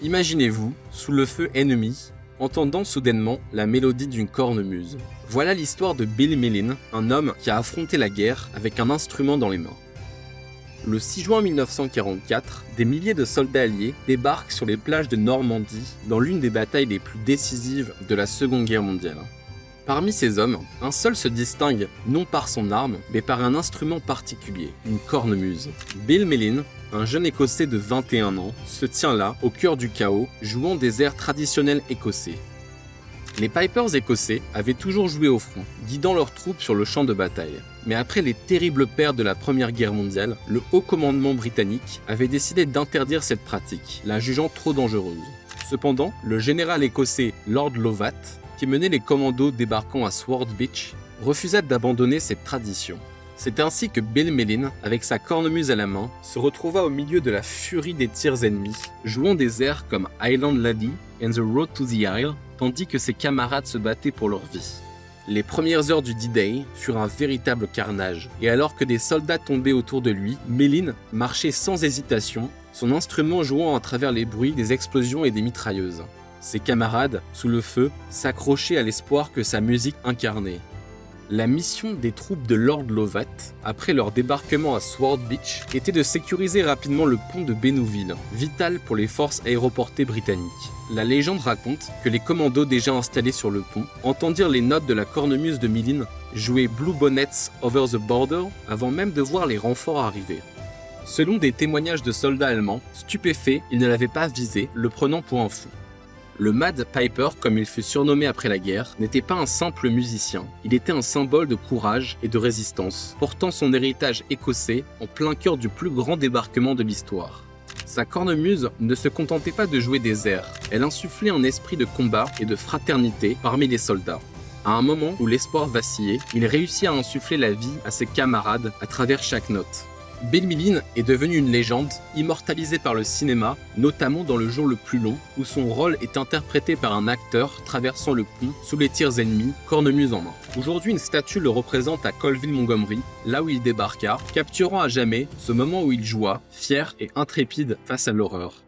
Imaginez-vous, sous le feu ennemi, entendant soudainement la mélodie d'une cornemuse. Voilà l'histoire de Bill Millin, un homme qui a affronté la guerre avec un instrument dans les mains. Le 6 juin 1944, des milliers de soldats alliés débarquent sur les plages de Normandie dans l'une des batailles les plus décisives de la Seconde Guerre mondiale. Parmi ces hommes, un seul se distingue non par son arme, mais par un instrument particulier, une cornemuse. Bill Millin, un jeune Écossais de 21 ans, se tient là, au cœur du chaos, jouant des airs traditionnels écossais. Les Pipers écossais avaient toujours joué au front, guidant leurs troupes sur le champ de bataille. Mais après les terribles pertes de la Première Guerre mondiale, le haut commandement britannique avait décidé d'interdire cette pratique, la jugeant trop dangereuse. Cependant, le général écossais Lord Lovat, qui menait les commandos débarquant à Sword Beach, refusa d'abandonner cette tradition. C'est ainsi que Bill Millin, avec sa cornemuse à la main, se retrouva au milieu de la furie des tirs ennemis, jouant des airs comme Highland Laddie and the Road to the Isle, tandis que ses camarades se battaient pour leur vie. Les premières heures du D-Day furent un véritable carnage, et alors que des soldats tombaient autour de lui, Millin marchait sans hésitation, son instrument jouant à travers les bruits des explosions et des mitrailleuses. Ses camarades, sous le feu, s'accrochaient à l'espoir que sa musique incarnait. La mission des troupes de Lord Lovat, après leur débarquement à Sword Beach, était de sécuriser rapidement le pont de Bénouville, vital pour les forces aéroportées britanniques. La légende raconte que les commandos déjà installés sur le pont entendirent les notes de la cornemuse de Millin jouer Blue Bonnets Over the Border avant même de voir les renforts arriver. Selon des témoignages de soldats allemands, stupéfaits, ils ne l'avaient pas visé, le prenant pour un fou. Le Mad Piper, comme il fut surnommé après la guerre, n'était pas un simple musicien, il était un symbole de courage et de résistance, portant son héritage écossais en plein cœur du plus grand débarquement de l'histoire. Sa cornemuse ne se contentait pas de jouer des airs, elle insufflait un esprit de combat et de fraternité parmi les soldats. À un moment où l'espoir vacillait, il réussit à insuffler la vie à ses camarades à travers chaque note. Bill Millin est devenu une légende, immortalisée par le cinéma, notamment dans Le Jour le plus long, où son rôle est interprété par un acteur traversant le pont sous les tirs ennemis, cornemuse en main. Aujourd'hui, une statue le représente à Colville-Montgomery, là où il débarqua, capturant à jamais ce moment où il joua, fier et intrépide face à l'horreur.